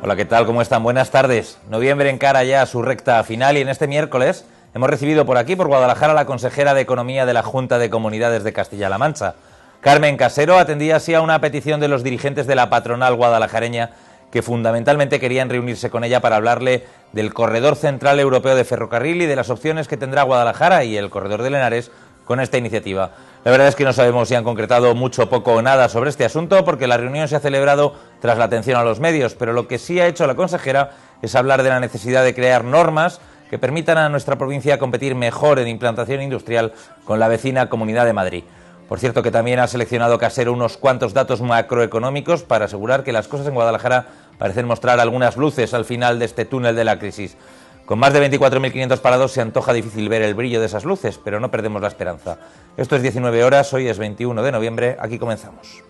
Hola, ¿qué tal? ¿Cómo están? Buenas tardes. Noviembre encara ya su recta final y en este miércoles hemos recibido por aquí, por Guadalajara, a la consejera de Economía de la Junta de Comunidades de Castilla-La Mancha. Carmen Casero atendía así a una petición de los dirigentes de la patronal guadalajareña que fundamentalmente querían reunirse con ella para hablarle del Corredor Central Europeo de Ferrocarril y de las opciones que tendrá Guadalajara y el Corredor del Henares con esta iniciativa. La verdad es que no sabemos si han concretado mucho, poco o nada sobre este asunto, porque la reunión se ha celebrado tras la atención a los medios, pero lo que sí ha hecho la consejera es hablar de la necesidad de crear normas que permitan a nuestra provincia competir mejor en implantación industrial con la vecina Comunidad de Madrid. Por cierto, que también ha seleccionado Casero unos cuantos datos macroeconómicos para asegurar que las cosas en Guadalajara parecen mostrar algunas luces al final de este túnel de la crisis. Con más de 24.500 parados se antoja difícil ver el brillo de esas luces, pero no perdemos la esperanza. Esto es 19 horas, hoy es 21 de noviembre, aquí comenzamos.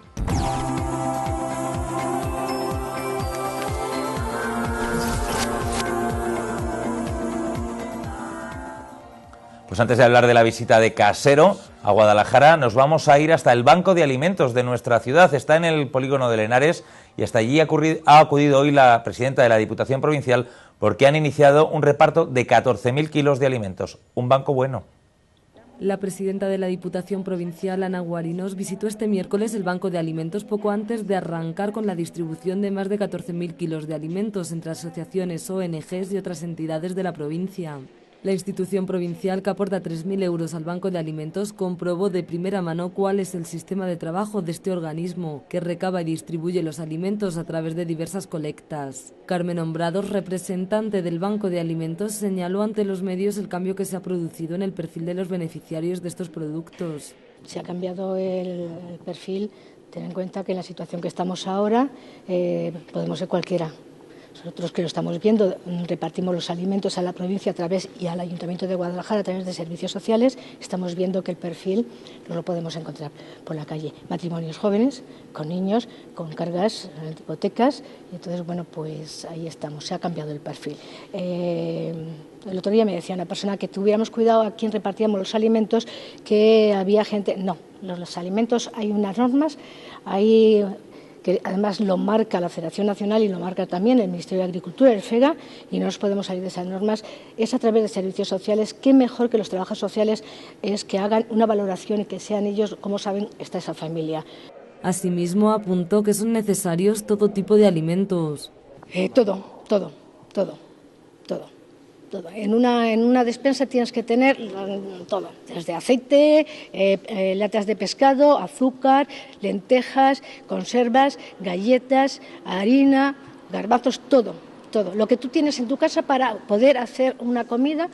Pues antes de hablar de la visita de Casero a Guadalajara, nos vamos a ir hasta el Banco de Alimentos de nuestra ciudad. Está en el polígono de Henares y hasta allí ha acudido hoy la presidenta de la Diputación Provincial porque han iniciado un reparto de 14.000 kilos de alimentos. Un banco bueno. La presidenta de la Diputación Provincial, Ana Guarinos, visitó este miércoles el Banco de Alimentos poco antes de arrancar con la distribución de más de 14.000 kilos de alimentos entre asociaciones, ONGs y otras entidades de la provincia. La institución provincial, que aporta 3.000 euros al Banco de Alimentos, comprobó de primera mano cuál es el sistema de trabajo de este organismo, que recaba y distribuye los alimentos a través de diversas colectas. Carmen Hombrados, representante del Banco de Alimentos, señaló ante los medios el cambio que se ha producido en el perfil de los beneficiarios de estos productos. Se ha cambiado el perfil, ten en cuenta que en la situación que estamos ahora podemos ser cualquiera. Nosotros que lo estamos viendo, repartimos los alimentos a la provincia a través y al Ayuntamiento de Guadalajara a través de servicios sociales, estamos viendo que el perfil no lo podemos encontrar por la calle. Matrimonios jóvenes, con niños, con cargas, hipotecas, y entonces, bueno, pues ahí estamos, se ha cambiado el perfil. El otro día me decía una persona que tuviéramos cuidado a quién repartíamos los alimentos, que había gente... No, los alimentos hay unas normas, hay... que además lo marca la Federación Nacional y lo marca también el Ministerio de Agricultura, el FEGA, y no nos podemos salir de esas normas. Es a través de servicios sociales. Qué mejor que los trabajadores sociales es que hagan una valoración y que sean ellos, como saben, está esa familia. Asimismo, apuntó que son necesarios todo tipo de alimentos. Todo. En una despensa tienes que tener todo, desde aceite, latas de pescado, azúcar, lentejas, conservas, galletas, harina, garbanzos, todo. Lo que tú tienes en tu casa para poder hacer una comida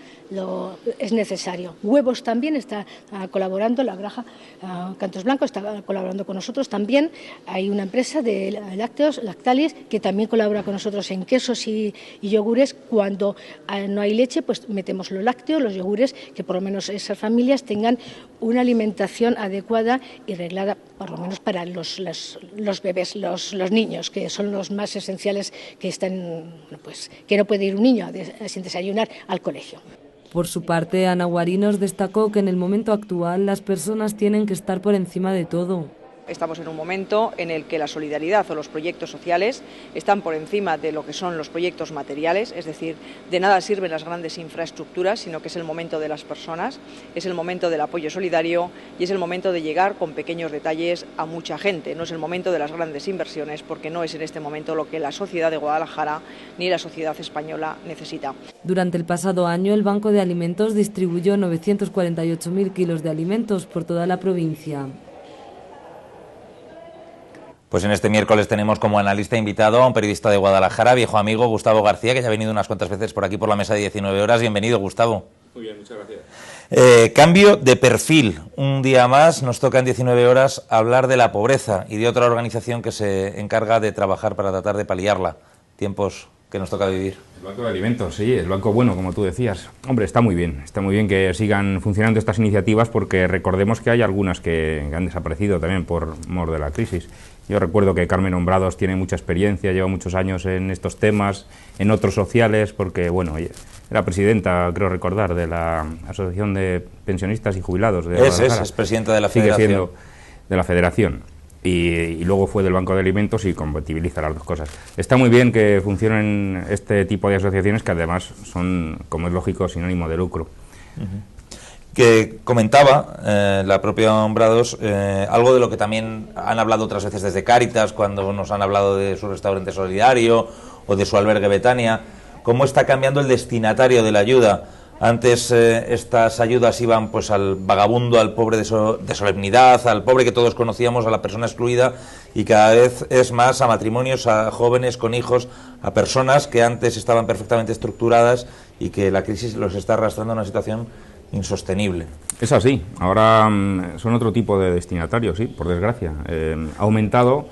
es necesario. Huevos también está colaborando, la granja Cantos Blancos está colaborando con nosotros. También hay una empresa de lácteos, Lactalis, que también colabora con nosotros en quesos y yogures. Cuando no hay leche, pues metemos los lácteos, los yogures, que por lo menos esas familias tengan una alimentación adecuada y reglada, por lo menos para los bebés, los niños, que son los más esenciales, que están... pues que no puede ir un niño sin desayunar al colegio. Por su parte, Ana Guarinos destacó que en el momento actual las personas tienen que estar por encima de todo. Estamos en un momento en el que la solidaridad o los proyectos sociales están por encima de lo que son los proyectos materiales, es decir, de nada sirven las grandes infraestructuras, sino que es el momento de las personas, es el momento del apoyo solidario y es el momento de llegar con pequeños detalles a mucha gente. No es el momento de las grandes inversiones, porque no es en este momento lo que la sociedad de Guadalajara ni la sociedad española necesita. Durante el pasado año, el Banco de Alimentos distribuyó 948.000 kilos de alimentos por toda la provincia. Pues en este miércoles tenemos como analista invitado a un periodista de Guadalajara, viejo amigo, Gustavo García, que ya ha venido unas cuantas veces por aquí por la mesa de 19 horas. Bienvenido, Gustavo. Muy bien, muchas gracias. Cambio de perfil. Un día más nos toca en 19 horas hablar de la pobreza y de otra organización que se encarga de trabajar para tratar de paliarla. Tiempos que nos toca vivir. El Banco de Alimentos, sí, el banco bueno, como tú decías. Hombre, está muy bien que sigan funcionando estas iniciativas, porque recordemos que hay algunas que han desaparecido también por mor de la crisis. Yo recuerdo que Carmen Hombrados tiene mucha experiencia, lleva muchos años en estos temas, en otros sociales, porque, bueno, era presidenta, creo recordar, de la Asociación de Pensionistas y Jubilados de Guadalajara. Es presidenta de la Federación. Sigue siendo de la Federación. y luego fue del Banco de Alimentos y compatibiliza las dos cosas. Está muy bien que funcionen este tipo de asociaciones que además son, como es lógico, sin ánimo de lucro. Que comentaba la propia Hombrados algo de lo que también han hablado otras veces desde Cáritas, cuando nos han hablado de su restaurante solidario o de su albergue Betania, cómo está cambiando el destinatario de la ayuda. Antes estas ayudas iban pues al vagabundo, al pobre de solemnidad, al pobre que todos conocíamos, a la persona excluida, y cada vez es más a matrimonios, a jóvenes con hijos, a personas que antes estaban perfectamente estructuradas y que la crisis los está arrastrando a una situación insostenible. Es así, ahora son otro tipo de destinatarios, sí, por desgracia. Ha aumentado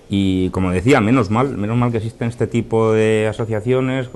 y, como decía, menos mal que existen este tipo de asociaciones,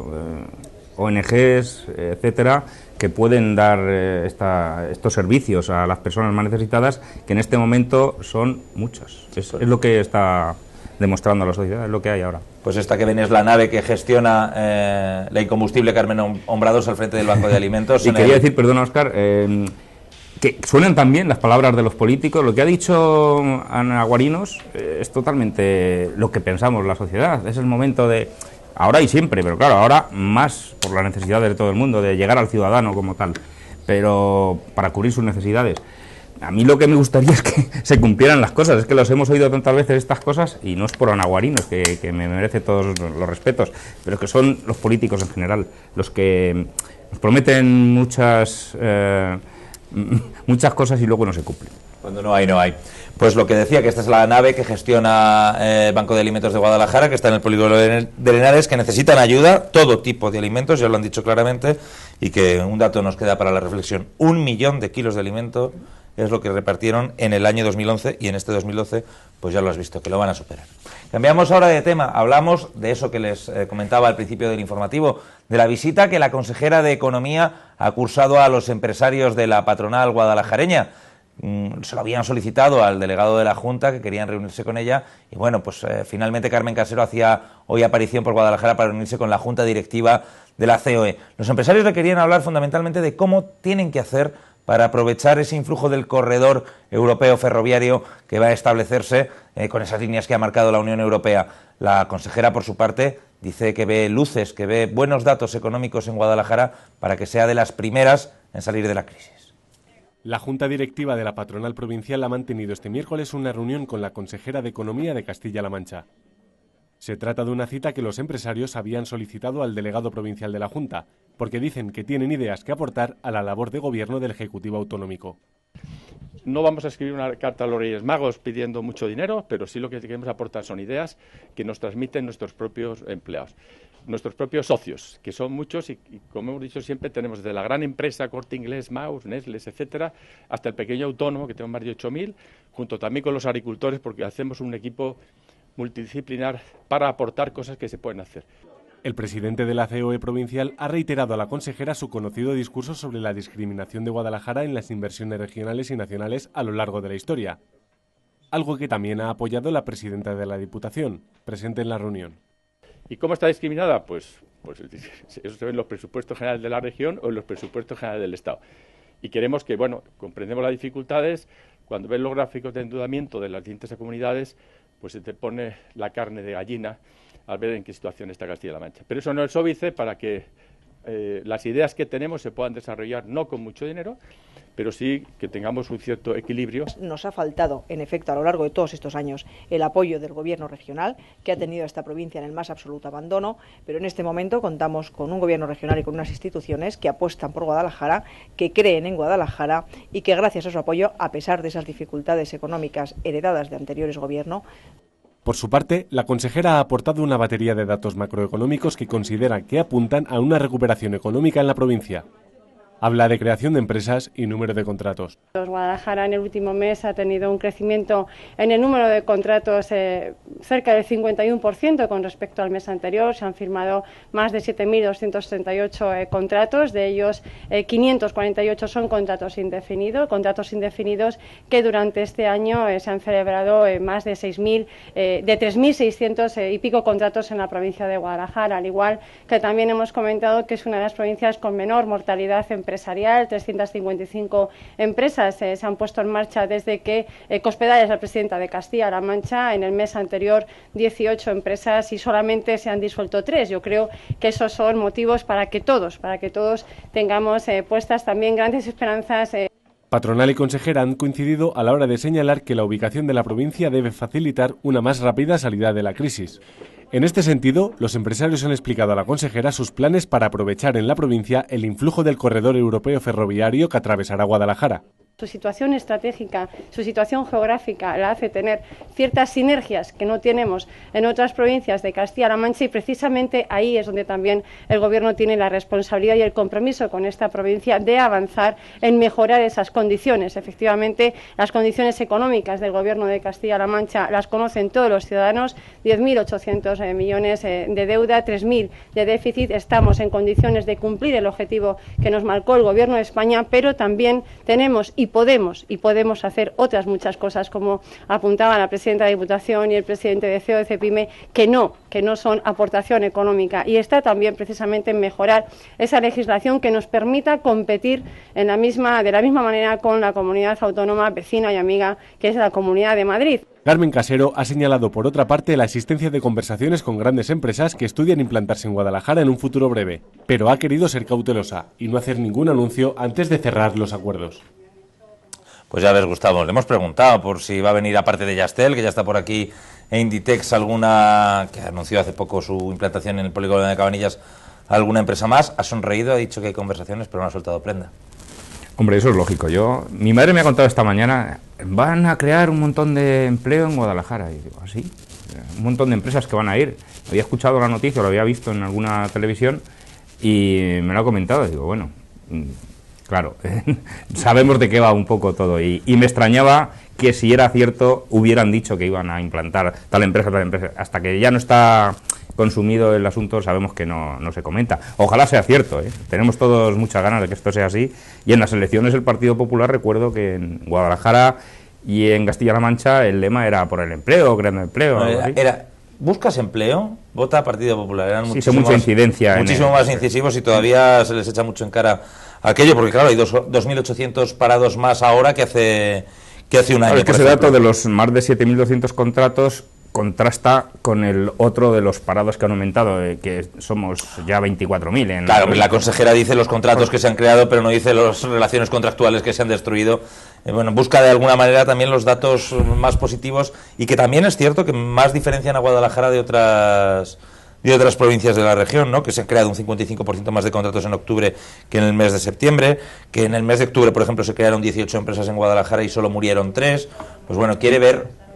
ONGs, etcétera, que pueden dar estos servicios a las personas más necesitadas, que en este momento son muchas. Es lo que está demostrando la sociedad, es lo que hay ahora. Pues esta que ven es la nave que gestiona la incombustible Carmen Hombrados al frente del Banco de Alimentos. Y quería decir, perdona, Óscar, que suenan también las palabras de los políticos. Lo que ha dicho Ana Guarinos es totalmente lo que pensamos la sociedad. Es el momento de, ahora y siempre, pero claro, ahora más por las necesidades de todo el mundo, de llegar al ciudadano como tal, pero para cubrir sus necesidades. A mí lo que me gustaría es que se cumplieran las cosas, es que los hemos oído tantas veces estas cosas, y no es por Ana Guarinos, que me merece todos los respetos, pero que son los políticos en general los que nos prometen muchas cosas y luego no se cumplen. Cuando no hay, no hay. Pues lo que decía, que esta es la nave que gestiona Banco de Alimentos de Guadalajara, que está en el polígono de Henares, que necesitan ayuda, todo tipo de alimentos, ya lo han dicho claramente, y que un dato nos queda para la reflexión: 1 millón de kilos de alimento es lo que repartieron en el año 2011, y en este 2012, pues ya lo has visto, que lo van a superar. Cambiamos ahora de tema, hablamos de eso que les comentaba al principio del informativo, de la visita que la consejera de Economía ha cursado a los empresarios de la patronal guadalajareña. Se lo habían solicitado al delegado de la Junta, que querían reunirse con ella, y bueno, pues finalmente Carmen Casero hacía hoy aparición por Guadalajara para reunirse con la Junta Directiva de la COE. Los empresarios le querían hablar fundamentalmente de cómo tienen que hacer para aprovechar ese influjo del corredor europeo ferroviario que va a establecerse con esas líneas que ha marcado la Unión Europea. La consejera, por su parte, dice que ve luces, que ve buenos datos económicos en Guadalajara para que sea de las primeras en salir de la crisis. La Junta Directiva de la Patronal Provincial ha mantenido este miércoles una reunión con la consejera de Economía de Castilla-La Mancha. Se trata de una cita que los empresarios habían solicitado al delegado provincial de la Junta, porque dicen que tienen ideas que aportar a la labor de gobierno del Ejecutivo Autonómico. No vamos a escribir una carta a los Reyes Magos pidiendo mucho dinero, pero sí lo que queremos aportar son ideas que nos transmiten nuestros propios empleados, nuestros propios socios, que son muchos y como hemos dicho siempre, tenemos desde la gran empresa, Corte Inglés, Maus, Nestlé, etcétera, hasta el pequeño autónomo, que tenemos más de 8.000, junto también con los agricultores, porque hacemos un equipo multidisciplinar para aportar cosas que se pueden hacer. El presidente de la COE provincial ha reiterado a la consejera su conocido discurso sobre la discriminación de Guadalajara en las inversiones regionales y nacionales a lo largo de la historia, algo que también ha apoyado la presidenta de la Diputación, presente en la reunión. ¿Y cómo está discriminada? Pues eso se ve en los presupuestos generales de la región o en los presupuestos generales del Estado. Y queremos que, bueno, comprendemos las dificultades, cuando ves los gráficos de endeudamiento de las distintas comunidades, pues se te pone la carne de gallina al ver en qué situación está Castilla-La Mancha. Pero eso no es óbice para que las ideas que tenemos se puedan desarrollar no con mucho dinero, pero sí que tengamos un cierto equilibrio. Nos ha faltado, en efecto, a lo largo de todos estos años, el apoyo del Gobierno regional, que ha tenido a esta provincia en el más absoluto abandono, pero en este momento contamos con un Gobierno regional y con unas instituciones que apuestan por Guadalajara, que creen en Guadalajara y que gracias a su apoyo, a pesar de esas dificultades económicas heredadas de anteriores gobiernos. Por su parte, la consejera ha aportado una batería de datos macroeconómicos que considera que apuntan a una recuperación económica en la provincia. Habla de creación de empresas y número de contratos. Guadalajara en el último mes ha tenido un crecimiento en el número de contratos cerca del 51% con respecto al mes anterior. Se han firmado más de 7.238 contratos, de ellos 548 son contratos indefinidos que durante este año se han celebrado más de 3.600 y pico contratos en la provincia de Guadalajara, al igual que también hemos comentado que es una de las provincias con menor mortalidad en empresarial, 355 empresas se han puesto en marcha desde que Cospedal es la presidenta de Castilla-La Mancha. En el mes anterior 18 empresas y solamente se han disuelto 3. Yo creo que esos son motivos para que todos tengamos puestas también grandes esperanzas. Patronal y consejera han coincidido a la hora de señalar que la ubicación de la provincia debe facilitar una más rápida salida de la crisis. En este sentido, los empresarios han explicado a la consejera sus planes para aprovechar en la provincia el influjo del corredor europeo ferroviario que atravesará Guadalajara. Su situación estratégica, su situación geográfica la hace tener ciertas sinergias que no tenemos en otras provincias de Castilla-La Mancha y precisamente ahí es donde también el Gobierno tiene la responsabilidad y el compromiso con esta provincia de avanzar en mejorar esas condiciones. Efectivamente, las condiciones económicas del Gobierno de Castilla-La Mancha las conocen todos los ciudadanos, 10.800 millones de deuda, 3.000 de déficit. Estamos en condiciones de cumplir el objetivo que nos marcó el Gobierno de España, pero también tenemos y podemos hacer otras muchas cosas, como apuntaba la presidenta de la Diputación y el presidente de CEO de Cepime, que no son aportación económica, y está también precisamente en mejorar esa legislación que nos permita competir de la misma manera con la comunidad autónoma vecina y amiga que es la Comunidad de Madrid. Carmen Casero ha señalado por otra parte la existencia de conversaciones con grandes empresas que estudian implantarse en Guadalajara en un futuro breve, pero ha querido ser cautelosa y no hacer ningún anuncio antes de cerrar los acuerdos. Pues ya ves, Gustavo, le hemos preguntado por si va a venir, aparte de Yastel, que ya está por aquí, e Inditex, alguna, que anunció hace poco su implantación en el polígono de Cabanillas, alguna empresa más. Ha sonreído, ha dicho que hay conversaciones, pero no ha soltado prenda. Hombre, eso es lógico. Mi madre me ha contado esta mañana, van a crear un montón de empleo en Guadalajara. Y digo, ¿así? Un montón de empresas que van a ir. Había escuchado la noticia, lo había visto en alguna televisión y me lo ha comentado. Digo, bueno, claro, sabemos de qué va un poco todo. Y me extrañaba que si era cierto hubieran dicho que iban a implantar tal empresa. Hasta que ya no está consumido el asunto, sabemos que no se comenta. Ojalá sea cierto, ¿eh? Tenemos todos muchas ganas de que esto sea así. Y en las elecciones del Partido Popular, recuerdo que en Guadalajara y en Castilla-La Mancha el lema era por el empleo, creando empleo. Era ¿buscas empleo? Vota Partido Popular. Eran sí, mucha incidencia. Muchísimo más incisivos y todavía se les echa mucho en cara aquello, porque claro, hay 2.800 parados más ahora que hace un año. Es que ese dato de los más de 7.200 contratos contrasta con el otro de los parados que han aumentado, que somos ya 24.000. Claro, la consejera dice los contratos que se han creado, pero no dice las relaciones contractuales que se han destruido. Bueno, busca de alguna manera también los datos más positivos, y que también es cierto que más diferencian a Guadalajara de otras provincias de la región, ¿no? Que se han creado un 55% más de contratos en octubre que en el mes de septiembre, que en el mes de octubre, por ejemplo, se crearon 18 empresas en Guadalajara y solo murieron 3. Pues bueno, quiere ver,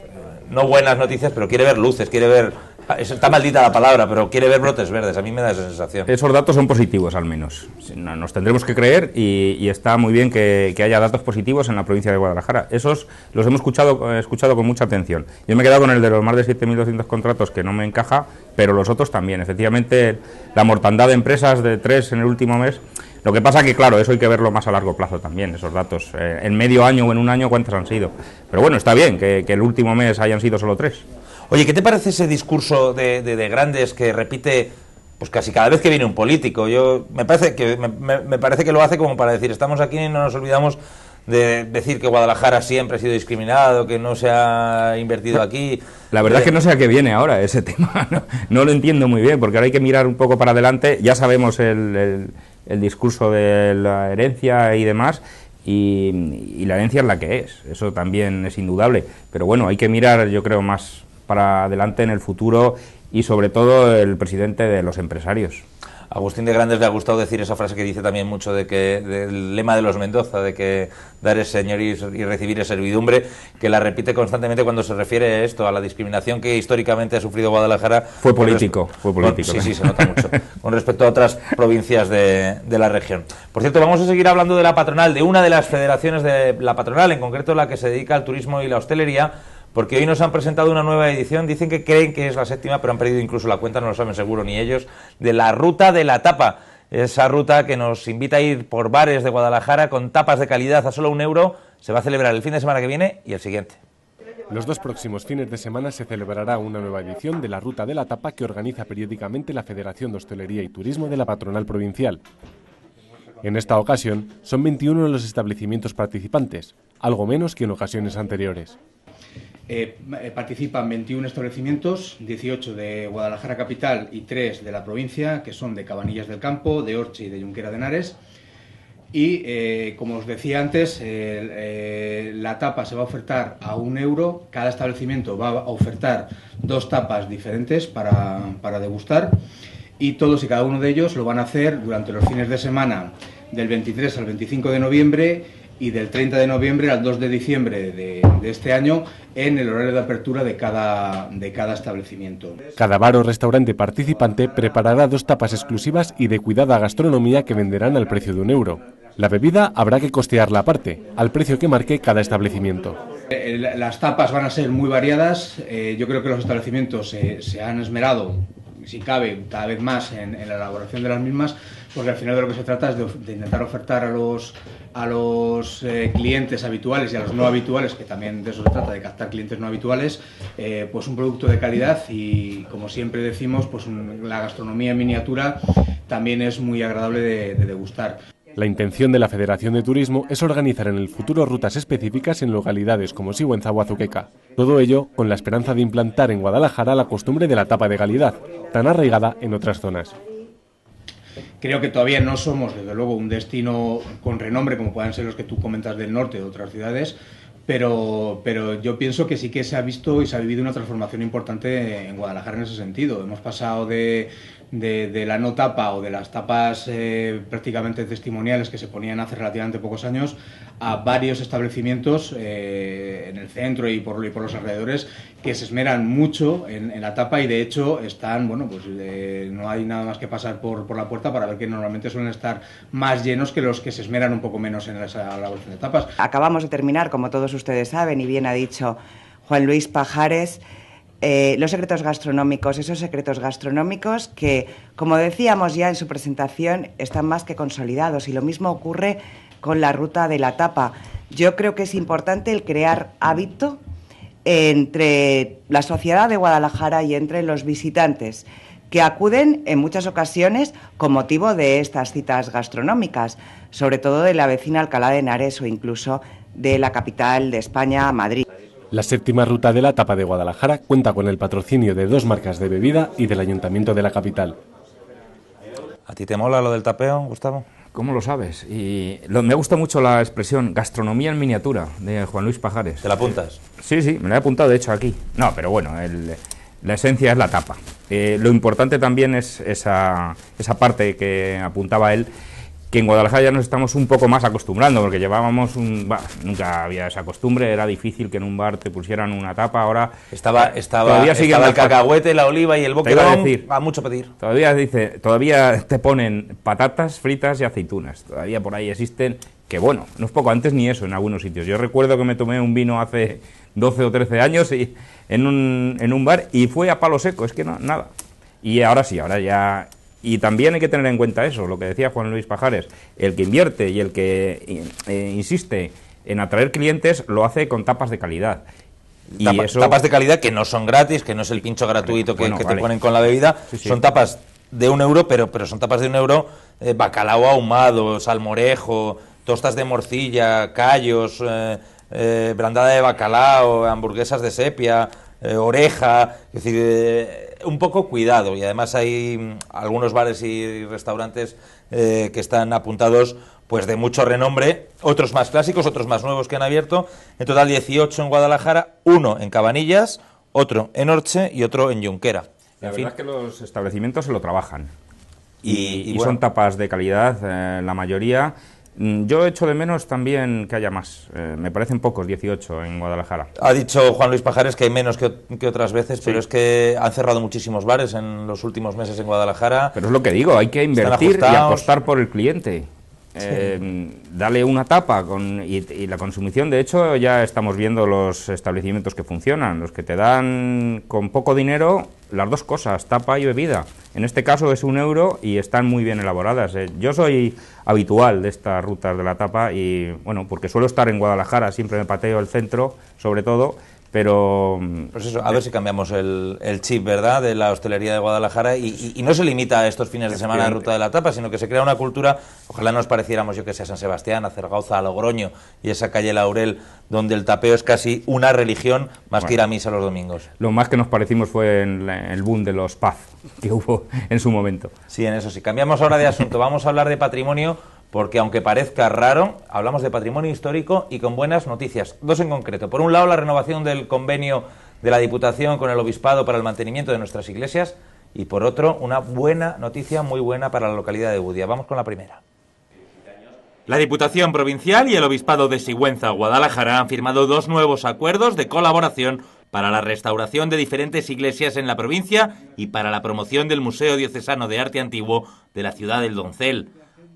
no buenas noticias, pero quiere ver luces, quiere ver, está maldita la palabra, pero quiere ver brotes verdes. A mí me da esa sensación. Esos datos son positivos, al menos. Nos tendremos que creer, y está muy bien que haya datos positivos en la provincia de Guadalajara. Esos los hemos escuchado con mucha atención. Yo me he quedado con el de los más de 7.200 contratos, que no me encaja, pero los otros también. Efectivamente, la mortandad de empresas de 3 en el último mes. Lo que pasa que, claro, eso hay que verlo más a largo plazo también, esos datos. En medio año o en un año, ¿cuántos han sido? Pero bueno, está bien que el último mes hayan sido solo 3. Oye, ¿qué te parece ese discurso de grandes que repite pues casi cada vez que viene un político? Me parece que lo hace como para decir, estamos aquí y no nos olvidamos de decir que Guadalajara siempre ha sido discriminado, que no se ha invertido aquí. La verdad es que no sé a qué viene ahora ese tema, no lo entiendo muy bien, porque ahora hay que mirar un poco para adelante. Ya sabemos el discurso de la herencia y demás, y la herencia es la que es, eso también es indudable, pero bueno, hay que mirar, yo creo, más para adelante en el futuro, y sobre todo el presidente de los empresarios. Agustín de Grandes le ha gustado decir esa frase que dice también mucho del lema de los Mendoza, de que dar es señor y recibir es servidumbre, que la repite constantemente cuando se refiere a esto, a la discriminación que históricamente ha sufrido Guadalajara. Fue político. Sí, se nota mucho. Con respecto a otras provincias de la región. Por cierto, vamos a seguir hablando de la patronal, de una de las federaciones de la patronal, en concreto la que se dedica al turismo y la hostelería, porque hoy nos han presentado una nueva edición, dicen que creen que es la 7ª, pero han perdido incluso la cuenta, no lo saben seguro ni ellos, de la Ruta de la Tapa. Esa ruta que nos invita a ir por bares de Guadalajara con tapas de calidad a solo €1, se va a celebrar el fin de semana que viene y el siguiente. Los 2 próximos fines de semana se celebrará una nueva edición de la Ruta de la Tapa que organiza periódicamente la Federación de Hostelería y Turismo de la Patronal Provincial. En esta ocasión son 21 los establecimientos participantes, algo menos que en ocasiones anteriores. Participan 21 establecimientos, 18 de Guadalajara capital y 3 de la provincia, que son de Cabanillas del Campo, de Orche y de Junquera de Henares. Y, como os decía antes, la tapa se va a ofertar a €1. Cada establecimiento va a ofertar 2 tapas diferentes para degustar. Y todos y cada uno de ellos lo van a hacer durante los fines de semana del 23 al 25 de noviembre y del 30 de noviembre al 2 de diciembre de este año en el horario de apertura de cada establecimiento. Cada bar o restaurante participante preparará 2 tapas exclusivas y de cuidada gastronomía que venderán al precio de €1. La bebida habrá que costearla aparte, al precio que marque cada establecimiento. Las tapas van a ser muy variadas. Yo creo que los establecimientos se han esmerado, si cabe, cada vez más en la elaboración de las mismas, porque al final de lo que se trata es de intentar ofertar a los clientes habituales y a los no habituales, que también de eso se trata, de captar clientes no habituales, pues un producto de calidad y, como siempre decimos, pues la gastronomía en miniatura también es muy agradable de degustar. La intención de la Federación de Turismo es organizar en el futuro rutas específicas en localidades como Sigüenza o Azuqueca. Todo ello con la esperanza de implantar en Guadalajara la costumbre de la tapa de calidad, tan arraigada en otras zonas. Creo que todavía no somos, desde luego, un destino con renombre como puedan ser los que tú comentas del norte o de otras ciudades, pero yo pienso que sí que se ha visto y se ha vivido una transformación importante en Guadalajara en ese sentido. Hemos pasado de la no tapa o de las tapas prácticamente testimoniales que se ponían hace relativamente pocos años a varios establecimientos en el centro y por los alrededores que se esmeran mucho en la tapa y de hecho están, bueno, pues no hay nada más que pasar por la puerta para ver que normalmente suelen estar más llenos que los que se esmeran un poco menos en esa elaboración de tapas. Acabamos de terminar, como todos ustedes saben y bien ha dicho Juan Luis Pajares, los secretos gastronómicos, esos secretos gastronómicos que, como decíamos ya en su presentación, están más que consolidados y lo mismo ocurre con la ruta de la tapa. Yo creo que es importante el crear hábito entre la sociedad de Guadalajara y entre los visitantes que acuden en muchas ocasiones con motivo de estas citas gastronómicas, sobre todo de la vecina Alcalá de Henares o incluso de la capital de España, Madrid. La séptima ruta de la tapa de Guadalajara cuenta con el patrocinio de 2 marcas de bebida y del Ayuntamiento de la capital. ¿A ti te mola lo del tapeo, Gustavo? ¿Cómo lo sabes? Me gusta mucho la expresión gastronomía en miniatura de Juan Luis Pajares. ¿Te la apuntas? Sí, me la he apuntado de hecho aquí. No, pero bueno, la esencia es la tapa. Lo importante también es esa parte que apuntaba él, que en Guadalajara ya nos estamos un poco más acostumbrando, porque llevábamos nunca había esa costumbre, era difícil que en un bar te pusieran una tapa, ahora... Estaba el cacahuete, la oliva y el boquerón, a mucho pedir. Todavía te ponen patatas fritas y aceitunas, todavía por ahí existen, que bueno, no es poco, antes ni eso en algunos sitios. Yo recuerdo que me tomé un vino hace 12 o 13 años y, en un bar y fue a palo seco, es que no, nada. Y ahora sí, ahora ya... Y también hay que tener en cuenta eso, lo que decía Juan Luis Pajares, el que invierte y el que insiste en atraer clientes lo hace con tapas de calidad. Tapas de calidad que no son gratis, que no es el pincho gratuito que te ponen con la bebida, sí. Son tapas de €1, pero son tapas de €1, bacalao ahumado, salmorejo, tostas de morcilla, callos, brandada de bacalao, hamburguesas de sepia, oreja, es decir, un poco cuidado, y además hay algunos bares y restaurantes que están apuntados pues de mucho renombre, otros más clásicos, otros más nuevos que han abierto, en total 18 en Guadalajara, 1 en Cabanillas, otro en Orche y otro en Junquera. La verdad es que los establecimientos se lo trabajan y bueno, son tapas de calidad, la mayoría. Yo echo de menos también que haya más. Me parecen pocos, 18 en Guadalajara. Ha dicho Juan Luis Pajares que hay menos que otras veces, sí. Pero es que han cerrado muchísimos bares en los últimos meses en Guadalajara. Pero es lo que digo, hay que invertir y apostar por el cliente. Sí. Dale una tapa y la consumición. De hecho, ya estamos viendo los establecimientos que funcionan, los que te dan con poco dinero las dos cosas, tapa y bebida. En este caso es €1 y están muy bien elaboradas. Yo soy habitual de estas rutas de la tapa y, bueno, porque suelo estar en Guadalajara, siempre me pateo el centro, sobre todo, pero... Pues eso, a ver si cambiamos el chip, ¿verdad?, de la hostelería de Guadalajara y no se limita a estos fines de semana de Ruta de la Tapa, sino que se crea una cultura, ojalá nos pareciéramos, yo que sé, a San Sebastián, a Zaragoza, a Logroño y esa calle Laurel, donde el tapeo es casi una religión más que ir a misa los domingos. Lo más que nos parecimos fue en el boom de los pubs que hubo en su momento. Sí, en eso sí. Cambiamos ahora de asunto, vamos a hablar de patrimonio, porque aunque parezca raro, hablamos de patrimonio histórico y con buenas noticias, dos en concreto. Por un lado, la renovación del convenio de la Diputación con el Obispado para el mantenimiento de nuestras iglesias y por otro, una buena noticia, muy buena para la localidad de Budia. Vamos con la primera. La Diputación Provincial y el Obispado de Sigüenza, Guadalajara, han firmado dos nuevos acuerdos de colaboración para la restauración de diferentes iglesias en la provincia y para la promoción del Museo Diocesano de Arte Antiguo de la ciudad del Doncel.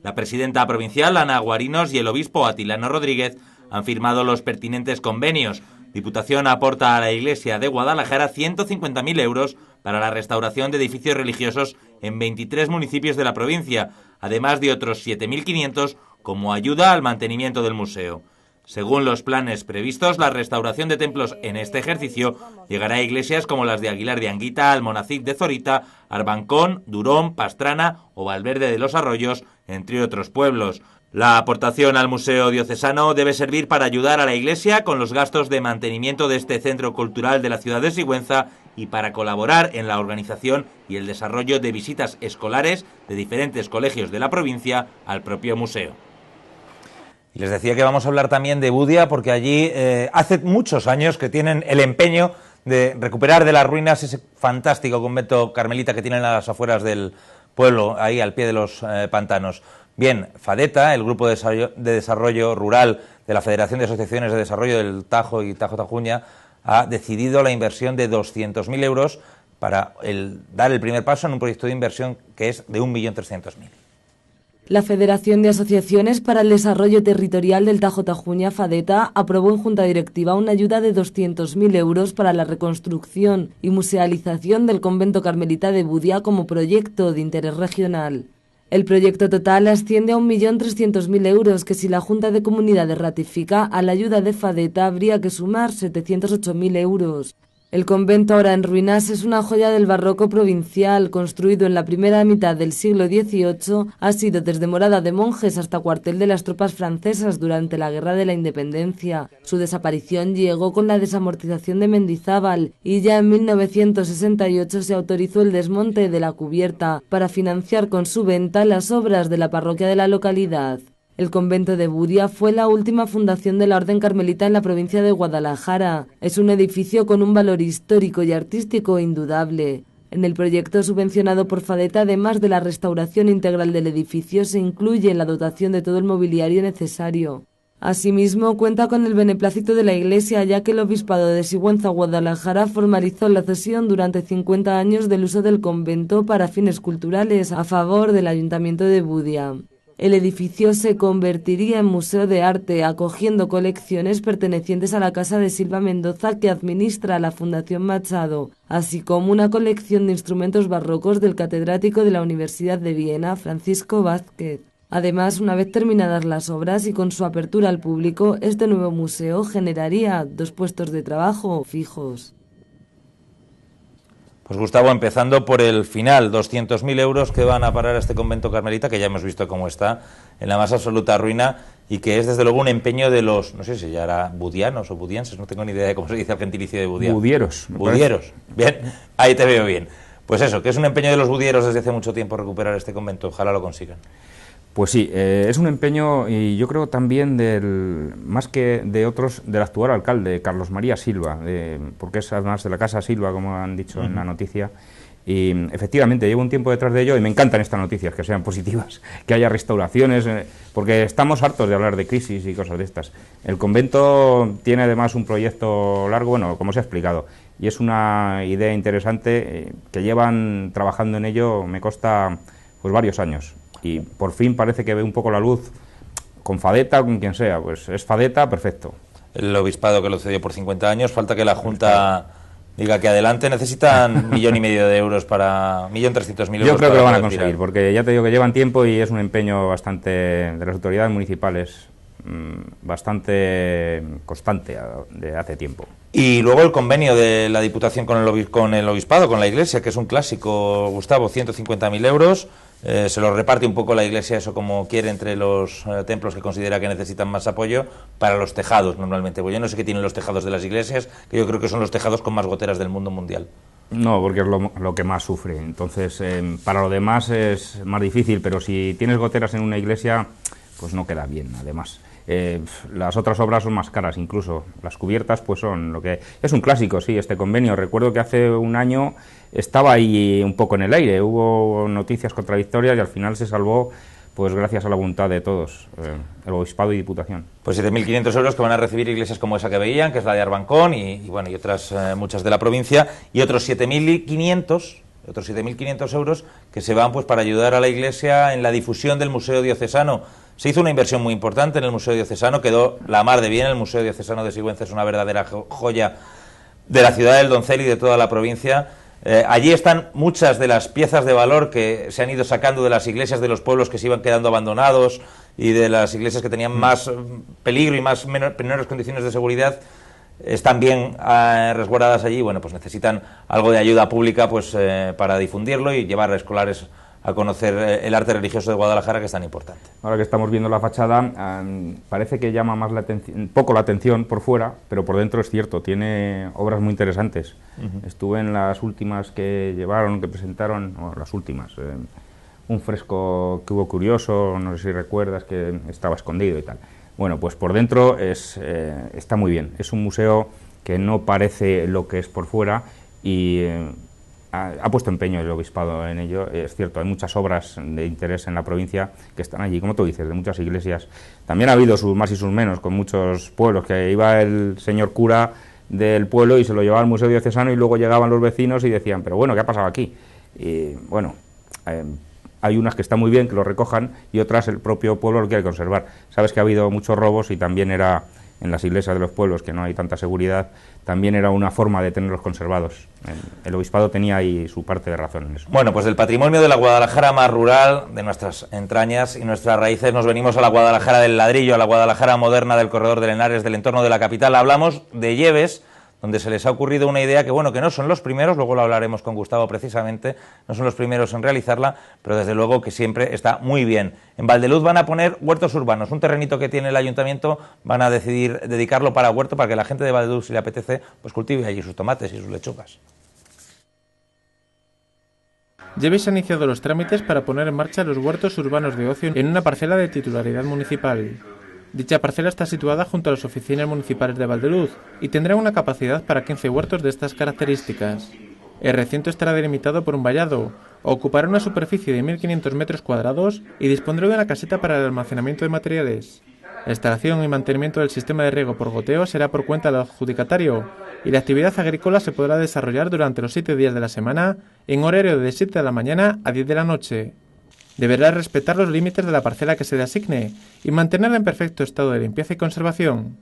La presidenta provincial, Ana Guarinos, y el obispo Atilano Rodríguez han firmado los pertinentes convenios. Diputación aporta a la Iglesia de Guadalajara 150.000 euros para la restauración de edificios religiosos en 23 municipios de la provincia, además de otros 7.500 como ayuda al mantenimiento del museo. Según los planes previstos, la restauración de templos en este ejercicio llegará a iglesias como las de Aguilar de Anguita, Almonacid de Zorita, Arbancón, Durón, Pastrana o Valverde de los Arroyos, entre otros pueblos. La aportación al Museo Diocesano debe servir para ayudar a la Iglesia con los gastos de mantenimiento de este centro cultural de la ciudad de Sigüenza y para colaborar en la organización y el desarrollo de visitas escolares de diferentes colegios de la provincia al propio museo. Y les decía que vamos a hablar también de Budia, porque allí hace muchos años que tienen el empeño de recuperar de las ruinas ese fantástico convento carmelita que tienen a las afueras del pueblo, ahí al pie de los pantanos. Bien, FADETA, el Grupo de Desarrollo Rural de la Federación de Asociaciones de Desarrollo del Tajo y Tajo-Tajuña, ha decidido la inversión de 200.000 euros para dar el primer paso en un proyecto de inversión que es de 1.300.000. La Federación de Asociaciones para el Desarrollo Territorial del Tajo-Tajuña, FADETA, aprobó en Junta Directiva una ayuda de 200.000 euros para la reconstrucción y musealización del convento carmelita de Budia como proyecto de interés regional. El proyecto total asciende a 1.300.000 euros, que si la Junta de Comunidades ratifica, a la ayuda de FADETA habría que sumar 708.000 euros. El convento, ahora en ruinas, es una joya del barroco provincial, construido en la primera mitad del siglo XVIII, ha sido desde morada de monjes hasta cuartel de las tropas francesas durante la Guerra de la Independencia. Su desaparición llegó con la desamortización de Mendizábal y ya en 1968 se autorizó el desmonte de la cubierta para financiar con su venta las obras de la parroquia de la localidad. El convento de Budia fue la última fundación de la Orden Carmelita en la provincia de Guadalajara. Es un edificio con un valor histórico y artístico indudable. En el proyecto subvencionado por FADETA, además de la restauración integral del edificio, se incluye la dotación de todo el mobiliario necesario. Asimismo, cuenta con el beneplácito de la Iglesia, ya que el Obispado de Sigüenza, Guadalajara, formalizó la cesión durante 50 años del uso del convento para fines culturales a favor del Ayuntamiento de Budia. El edificio se convertiría en museo de arte, acogiendo colecciones pertenecientes a la Casa de Silva Mendoza, que administra la Fundación Machado, así como una colección de instrumentos barrocos del catedrático de la Universidad de Viena, Francisco Vázquez. Además, una vez terminadas las obras y con su apertura al público, este nuevo museo generaría 2 puestos de trabajo fijos. Pues Gustavo, empezando por el final, 200.000 euros que van a parar a este convento carmelita, que ya hemos visto cómo está, en la más absoluta ruina, y que es desde luego un empeño de los, no sé si ya era budianos o budienses, no tengo ni idea de cómo se dice el gentilicio de Budia. Budieros. Budieros, bien, ahí te veo bien. Pues eso, que es un empeño de los budieros desde hace mucho tiempo recuperar este convento, ojalá lo consigan. Pues sí, es un empeño, y yo creo también más que de otros, del actual alcalde, Carlos María Silva, porque es además de la Casa Silva, como han dicho en la noticia, y efectivamente llevo un tiempo detrás de ello y me encantan estas noticias, que sean positivas, que haya restauraciones, porque estamos hartos de hablar de crisis y cosas de estas. El convento tiene además un proyecto largo, bueno, como se ha explicado, y es una idea interesante que llevan trabajando en ello, me consta, pues varios años. Y por fin parece que ve un poco la luz con FADETA o con quien sea. Pues es FADETA, perfecto. El obispado que lo cedió por 50 años, falta que la Junta diga que adelante. Necesitan 1,5 millones de euros para 1.300.000 euros. Yo creo que lo van a conseguir, porque ya te digo que llevan tiempo y es un empeño bastante de las autoridades municipales bastante constante de hace tiempo. Y luego el convenio de la Diputación con el Obispado, con la Iglesia, que es un clásico, Gustavo, 150.000 euros. Se lo reparte un poco la Iglesia, eso como quiere, entre los templos que considera que necesitan más apoyo, para los tejados normalmente. Pues yo no sé qué tienen los tejados de las iglesias, que yo creo que son los tejados con más goteras del mundo mundial. No, porque es lo que más sufre. Entonces, para lo demás es más difícil, pero si tienes goteras en una iglesia, pues no queda bien, además. Las otras obras son más caras, incluso las cubiertas pues son lo que es un clásico, sí, este convenio. Recuerdo que hace un año estaba ahí un poco en el aire, hubo noticias contradictorias y al final se salvó pues gracias a la voluntad de todos, el Obispado y Diputación. Pues 7.500 euros que van a recibir iglesias como esa que veían, que es la de Arbancón y otras muchas de la provincia, y otros 7.500 euros que se van pues para ayudar a la Iglesia en la difusión del Museo Diocesano. Se hizo una inversión muy importante en el Museo Diocesano, quedó la mar de bien. El Museo Diocesano de Sigüenza es una verdadera joya de la ciudad del Doncel y de toda la provincia. Allí están muchas de las piezas de valor que se han ido sacando de las iglesias de los pueblos que se iban quedando abandonados y de las iglesias que tenían más peligro y menores condiciones de seguridad. Están bien resguardadas allí. Bueno, pues necesitan algo de ayuda pública pues para difundirlo y llevar a escolares a conocer el arte religioso de Guadalajara, que es tan importante. Ahora que estamos viendo la fachada, parece que llama más poco la atención por fuera, pero por dentro es cierto, tiene obras muy interesantes. Estuve en las últimas que presentaron, las últimas, un fresco que hubo curioso, no sé si recuerdas, que estaba escondido y tal. Bueno, pues por dentro está muy bien, es un museo que no parece lo que es por fuera y ha puesto empeño el Obispado en ello. Es cierto, hay muchas obras de interés en la provincia que están allí, como tú dices, de muchas iglesias. También ha habido sus más y sus menos, con muchos pueblos, que iba el señor cura del pueblo y se lo llevaba al Museo Diocesano y luego llegaban los vecinos y decían, pero bueno, ¿qué ha pasado aquí? Y bueno, hay unas que están muy bien, que lo recojan, y otras el propio pueblo lo quiere conservar. Sabes que ha habido muchos robos y también era en las iglesias de los pueblos, que no hay tanta seguridad, también era una forma de tenerlos conservados. El Obispado tenía ahí su parte de razón en eso. Bueno, pues del patrimonio de la Guadalajara más rural, de nuestras entrañas y nuestras raíces, nos venimos a la Guadalajara del ladrillo, a la Guadalajara moderna del corredor de Henares, del entorno de la capital. Hablamos de Lleves, donde se les ha ocurrido una idea que, bueno, que no son los primeros, luego lo hablaremos con Gustavo precisamente, no son los primeros en realizarla, pero desde luego que siempre está muy bien. En Valdeluz van a poner huertos urbanos, un terrenito que tiene el ayuntamiento, van a decidir dedicarlo para huerto, para que la gente de Valdeluz, si le apetece, pues cultive allí sus tomates y sus lechugas. Lleves ha iniciado los trámites para poner en marcha los huertos urbanos de ocio en una parcela de titularidad municipal. Dicha parcela está situada junto a las oficinas municipales de Valdeluz y tendrá una capacidad para 15 huertos de estas características. El recinto estará delimitado por un vallado, ocupará una superficie de 1.500 metros cuadrados y dispondrá de una caseta para el almacenamiento de materiales. La instalación y mantenimiento del sistema de riego por goteo será por cuenta del adjudicatario y la actividad agrícola se podrá desarrollar durante los 7 días de la semana en horario de 7 de la mañana a 10 de la noche. Deberá respetar los límites de la parcela que se le asigne y mantenerla en perfecto estado de limpieza y conservación.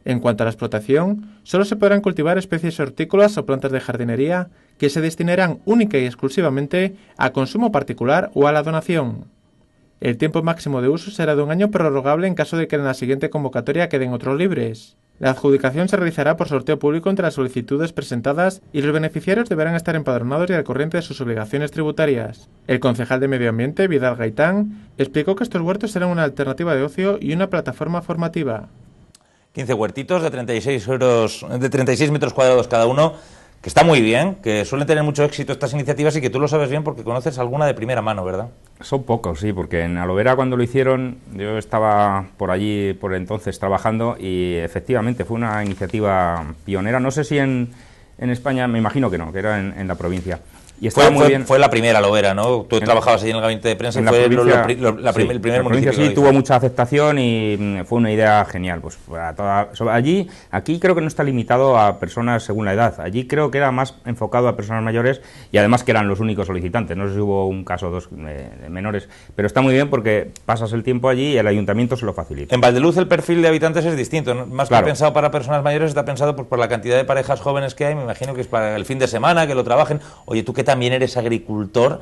En cuanto a la explotación, solo se podrán cultivar especies hortícolas o plantas de jardinería que se destinarán única y exclusivamente a consumo particular o a la donación. El tiempo máximo de uso será de 1 año prorrogable en caso de que en la siguiente convocatoria queden otros libres. La adjudicación se realizará por sorteo público entre las solicitudes presentadas y los beneficiarios deberán estar empadronados y al corriente de sus obligaciones tributarias. El concejal de Medio Ambiente, Vidal Gaitán, explicó que estos huertos serán una alternativa de ocio y una plataforma formativa. 15 huertitos de 36 metros cuadrados cada uno, que está muy bien, que suelen tener mucho éxito estas iniciativas y que tú lo sabes bien porque conoces alguna de primera mano, ¿verdad? Son pocos, sí, porque en Alovera cuando lo hicieron yo estaba por allí por entonces trabajando y efectivamente fue una iniciativa pionera, no sé si en España, me imagino que no, que era en la provincia. Y muy bien. Fue la primera Alovera, ¿no? Tú trabajabas allí en el gabinete de prensa, fue el primer municipio. Sí, tuvo mucha aceptación y fue una idea genial. Pues aquí creo que no está limitado a personas según la edad. Allí creo que era más enfocado a personas mayores y además que eran los únicos solicitantes. No sé si hubo un caso o dos de menores, pero está muy bien porque pasas el tiempo allí y el ayuntamiento se lo facilita. En Valdeluz el perfil de habitantes es distinto, ¿no? Más claro. Que pensado para personas mayores, está pensado por la cantidad de parejas jóvenes que hay. Me imagino que es para el fin de semana, que lo trabajen. Oye, ¿tú qué tal también eres agricultor,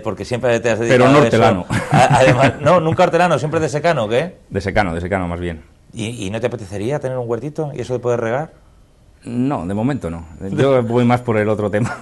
porque siempre te has dedicado pero no hortelano. Además, no, nunca hortelano, siempre de secano, ¿qué? De secano más bien. ¿Y no te apetecería tener un huertito y eso de poder regar? No, de momento no. Yo voy más por el otro tema.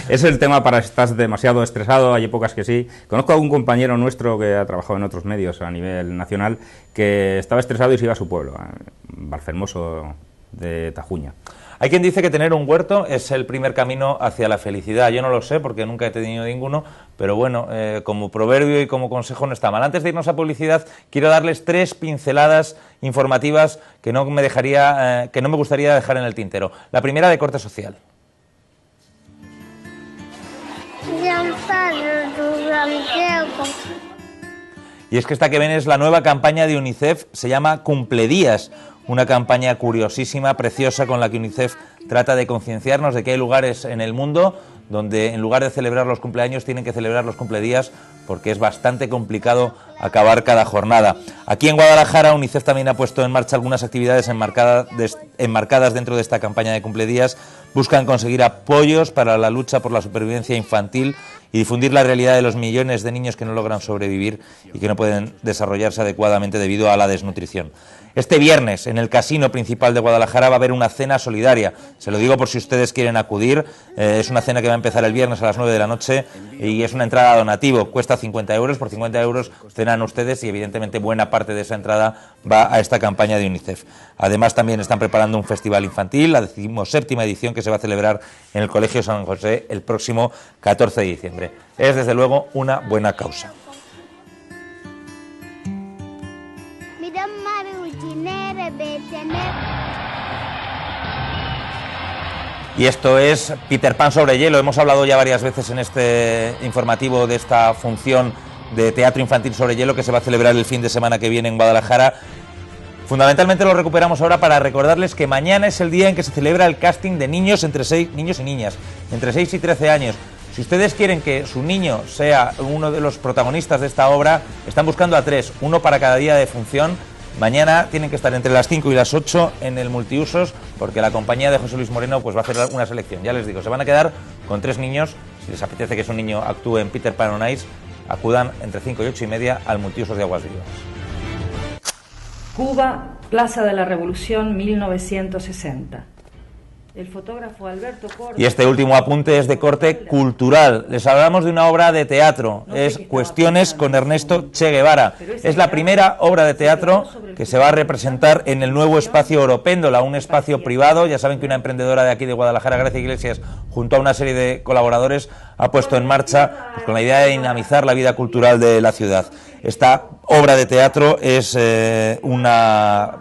Es el tema para si estás demasiado estresado, hay épocas que sí. Conozco a un compañero nuestro que ha trabajado en otros medios a nivel nacional que estaba estresado y se iba a su pueblo, a Valfermoso de Tajuña. Hay quien dice que tener un huerto es el primer camino hacia la felicidad. Yo no lo sé porque nunca he tenido ninguno, pero bueno, como proverbio y como consejo no está mal. Antes de irnos a publicidad, quiero darles 3 pinceladas informativas que no me gustaría dejar en el tintero. La primera, de corte social. Y es que esta que ven es la nueva campaña de UNICEF, se llama Cumpledías. Una campaña curiosísima, preciosa, con la que UNICEF trata de concienciarnos de que hay lugares en el mundo donde en lugar de celebrar los cumpleaños tienen que celebrar los cumpledías porque es bastante complicado acabar cada jornada. Aquí en Guadalajara UNICEF también ha puesto en marcha algunas actividades enmarcadas dentro de esta campaña de cumpledías. Buscan conseguir apoyos para la lucha por la supervivencia infantil y difundir la realidad de los millones de niños que no logran sobrevivir y que no pueden desarrollarse adecuadamente debido a la desnutrición. Este viernes, en el casino principal de Guadalajara, va a haber una cena solidaria. Se lo digo por si ustedes quieren acudir. Es una cena que va a empezar el viernes a las 9 de la noche y es una entrada a donativo. Cuesta 50 euros. Por 50 euros cenan ustedes y, evidentemente, buena parte de esa entrada va a esta campaña de UNICEF. Además, también están preparando un festival infantil, la 17ª edición, que se va a celebrar en el Colegio San José el próximo 14 de diciembre. Es, desde luego, una buena causa. Y esto es Peter Pan sobre hielo. Hemos hablado ya varias veces en este informativo de esta función de teatro infantil sobre hielo que se va a celebrar el fin de semana que viene en Guadalajara. Fundamentalmente lo recuperamos ahora para recordarles que mañana es el día en que se celebra el casting de niños niños y niñas, entre 6 y 13 años. Si ustedes quieren que su niño sea uno de los protagonistas de esta obra, están buscando a 3, uno para cada día de función. Mañana tienen que estar entre las 5 y las 8 en el multiusos, porque la compañía de José Luis Moreno pues va a hacer una selección. Ya les digo, se van a quedar con 3 niños. Si les apetece que su niño actúe en Peter Pan on Ice, acudan entre 5 y 8 y media al multiusos de Aguas Vivas. Cuba, Plaza de la Revolución, 1960. El fotógrafo Alberto Córdoba. Y este último apunte es de corte cultural. Les hablamos de una obra de teatro. Es Cuestiones con Ernesto Che Guevara. Es la primera obra de teatro que se va a representar en el nuevo espacio Oropéndola, un espacio privado. Ya saben que una emprendedora de aquí de Guadalajara, Gracia Iglesias, junto a una serie de colaboradores, ha puesto en marcha pues, con la idea de dinamizar la vida cultural de la ciudad. Esta obra de teatro es una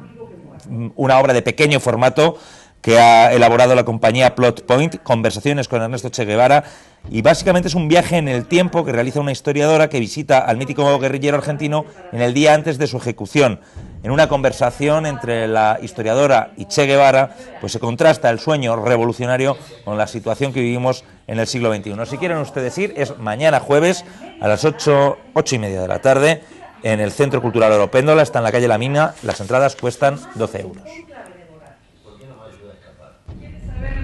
obra de pequeño formato que ha elaborado la compañía Plot Point, Conversaciones con Ernesto Che Guevara, y básicamente es un viaje en el tiempo que realiza una historiadora que visita al mítico guerrillero argentino en el día antes de su ejecución. En una conversación entre la historiadora y Che Guevara, pues se contrasta el sueño revolucionario con la situación que vivimos en el siglo XXI. Si quieren ustedes ir, es mañana jueves a las 8:30 de la tarde en el Centro Cultural Oropéndola, está en la calle La Mina, las entradas cuestan 12 euros.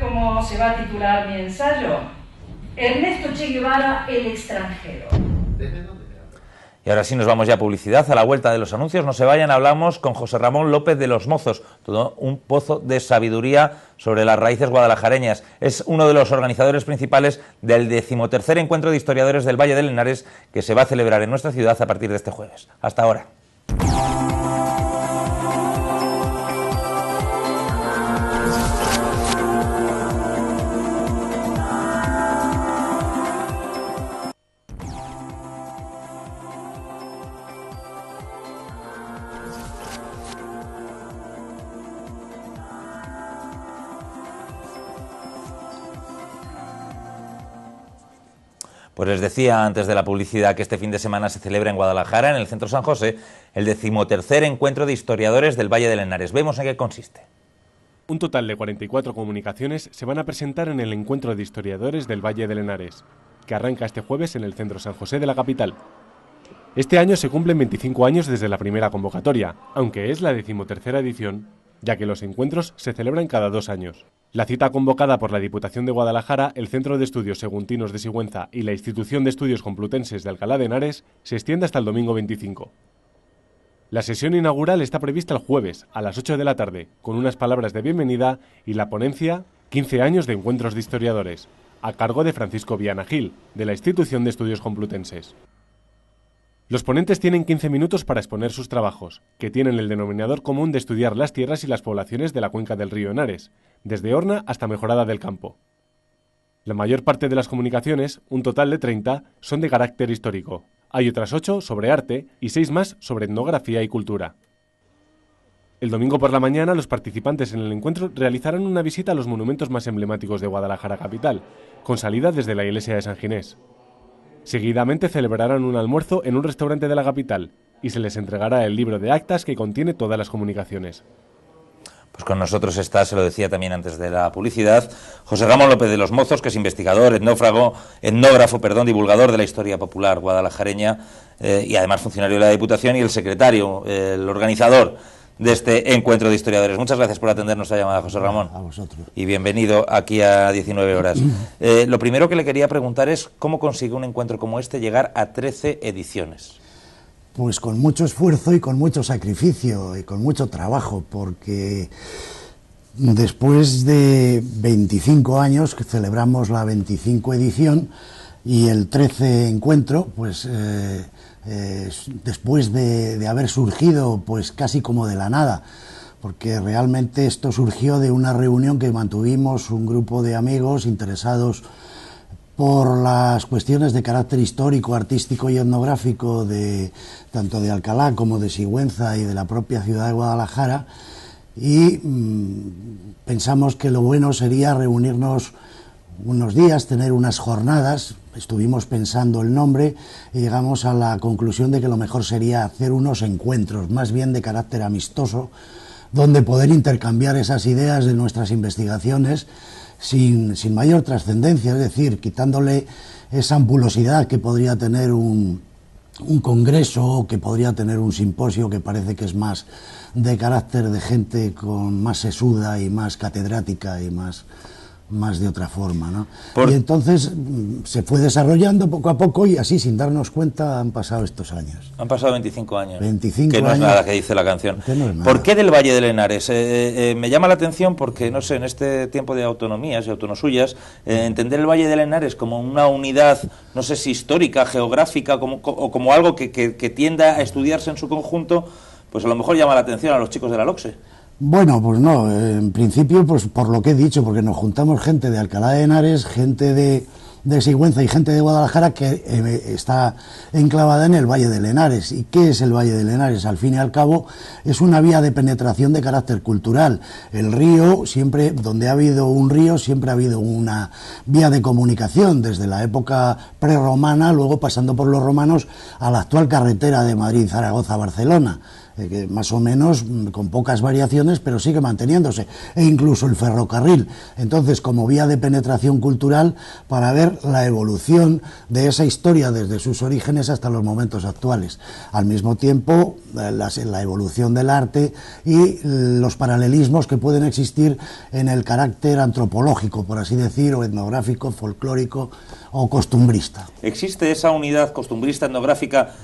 ¿Cómo se va a titular mi ensayo? Ernesto Che Guevara, el extranjero. Y ahora sí nos vamos ya a publicidad. A la vuelta de los anuncios, no se vayan, hablamos con José Ramón López de Los Mozos, todo un pozo de sabiduría sobre las raíces guadalajareñas. Es uno de los organizadores principales del 13º Encuentro de Historiadores del Valle del Henares, que se va a celebrar en nuestra ciudad a partir de este jueves. Hasta ahora. Pues les decía antes de la publicidad que este fin de semana se celebra en Guadalajara, en el Centro San José, el 13º Encuentro de Historiadores del Valle del Henares. Vemos en qué consiste. Un total de 44 comunicaciones se van a presentar en el Encuentro de Historiadores del Valle del Henares, que arranca este jueves en el Centro San José de la capital. Este año se cumplen 25 años desde la primera convocatoria, aunque es la 13ª edición, ya que los encuentros se celebran cada 2 años. La cita convocada por la Diputación de Guadalajara, el Centro de Estudios Seguntinos de Sigüenza y la Institución de Estudios Complutenses de Alcalá de Henares se extiende hasta el domingo 25. La sesión inaugural está prevista el jueves a las 8 de la tarde, con unas palabras de bienvenida y la ponencia 15 años de encuentros de historiadores, a cargo de Francisco Viana Gil, de la Institución de Estudios Complutenses. Los ponentes tienen 15 minutos para exponer sus trabajos, que tienen el denominador común de estudiar las tierras y las poblaciones de la cuenca del río Henares, desde Horna hasta Mejorada del Campo. La mayor parte de las comunicaciones, un total de 30, son de carácter histórico. Hay otras 8 sobre arte y 6 más sobre etnografía y cultura. El domingo por la mañana, los participantes en el encuentro realizarán una visita a los monumentos más emblemáticos de Guadalajara capital, con salida desde la iglesia de San Ginés. Seguidamente celebrarán un almuerzo en un restaurante de la capital y se les entregará el libro de actas que contiene todas las comunicaciones. Pues con nosotros está, se lo decía también antes de la publicidad, José Ramón López de los Mozos, que es investigador, etnógrafo, divulgador de la historia popular guadalajareña y además funcionario de la Diputación, y el secretario, el organizador de este encuentro de historiadores. Muchas gracias por atendernos la llamada, José Ramón. A vosotros. Y bienvenido aquí a 19 horas. Lo primero que le quería preguntar es cómo consigue un encuentro como este llegar a 13 ediciones. Pues con mucho esfuerzo y con mucho sacrificio y con mucho trabajo, porque después de 25 años que celebramos la 25 edición y el 13 encuentro, pues después de haber surgido pues casi como de la nada, porque realmente esto surgió de una reunión que mantuvimos un grupo de amigos interesados por las cuestiones de carácter histórico, artístico y etnográfico tanto de Alcalá como de Sigüenza y de la propia ciudad de Guadalajara, y pensamos que lo bueno sería reunirnos unos días, tener unas jornadas. Estuvimos pensando el nombre y llegamos a la conclusión de que lo mejor sería hacer unos encuentros, más bien de carácter amistoso, donde poder intercambiar esas ideas de nuestras investigaciones sin mayor trascendencia, es decir, quitándole esa ampulosidad que podría tener un congreso o que podría tener un simposio, que parece que es más de carácter de gente con más sesuda y más catedrática y más de otra forma, ¿no? Y entonces se fue desarrollando poco a poco y así, sin darnos cuenta, han pasado estos años. Han pasado 25 años. 25 que no años, es nada, que dice la canción. No es nada. ¿Por qué del Valle del Henares? Me llama la atención porque, no sé, en este tiempo de autonomías y autonosuyas, entender el Valle del Henares como una unidad, no sé si histórica, geográfica, o como algo que tienda a estudiarse en su conjunto, pues a lo mejor llama la atención a los chicos de la LOCSE. Bueno, pues no, en principio, pues por lo que he dicho, porque nos juntamos gente de Alcalá de Henares, gente de Sigüenza y gente de Guadalajara que está enclavada en el Valle del Henares. ¿Y qué es el Valle del Henares? Al fin y al cabo, es una vía de penetración de carácter cultural. El río, siempre, donde ha habido un río, siempre ha habido una vía de comunicación, desde la época prerromana, luego pasando por los romanos, a la actual carretera de Madrid, Zaragoza, Barcelona, que más o menos con pocas variaciones, pero sigue manteniéndose, e incluso el ferrocarril. Entonces, como vía de penetración cultural, para ver la evolución de esa historia desde sus orígenes hasta los momentos actuales. Al mismo tiempo, la evolución del arte y los paralelismos que pueden existir en el carácter antropológico, por así decir, o etnográfico, folclórico o costumbrista. ¿Existe esa unidad costumbrista, etnográfica,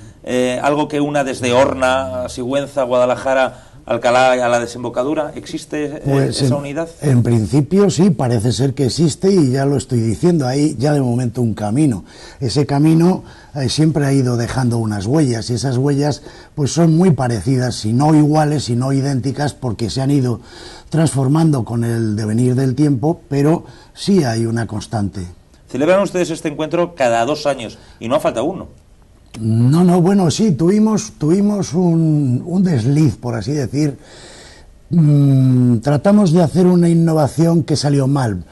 algo que una desde Horna, Sigüenza, Guadalajara, Alcalá a la desembocadura? ¿Existe esa unidad? En principio sí, parece ser que existe, y ya lo estoy diciendo, hay ya de momento un camino. Ese camino siempre ha ido dejando unas huellas, y esas huellas pues son muy parecidas, si no iguales, si no idénticas, porque se han ido transformando con el devenir del tiempo, pero sí hay una constante. Celebran ustedes este encuentro cada 2 años y no falta uno. No, bueno, sí, tuvimos un desliz, por así decir. Tratamos de hacer una innovación que salió mal.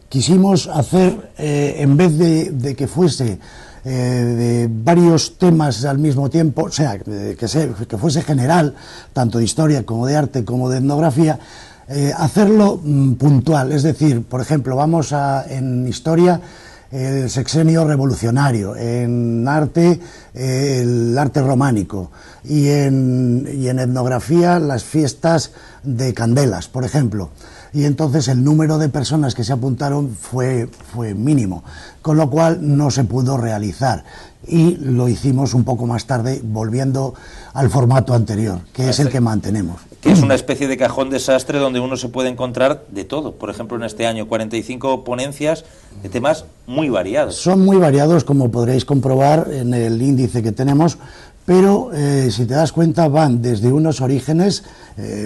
Quisimos hacer, en vez de que fuese de varios temas al mismo tiempo, o sea, que fuese general, tanto de historia como de arte como de etnografía, hacerlo puntual. Es decir, por ejemplo, en historia, el sexenio revolucionario, en arte, el arte románico, y en etnografía, las fiestas de Candelas, por ejemplo. y entonces el número de personas que se apuntaron fue mínimo, con lo cual no se pudo realizar y lo hicimos un poco más tarde volviendo al formato anterior, que es el que mantenemos. Que es una especie de cajón desastre donde uno se puede encontrar de todo. Por ejemplo, en este año 45 ponencias de temas muy variados. Son muy variados, como podréis comprobar en el índice que tenemos, pero si te das cuenta van desde unos orígenes,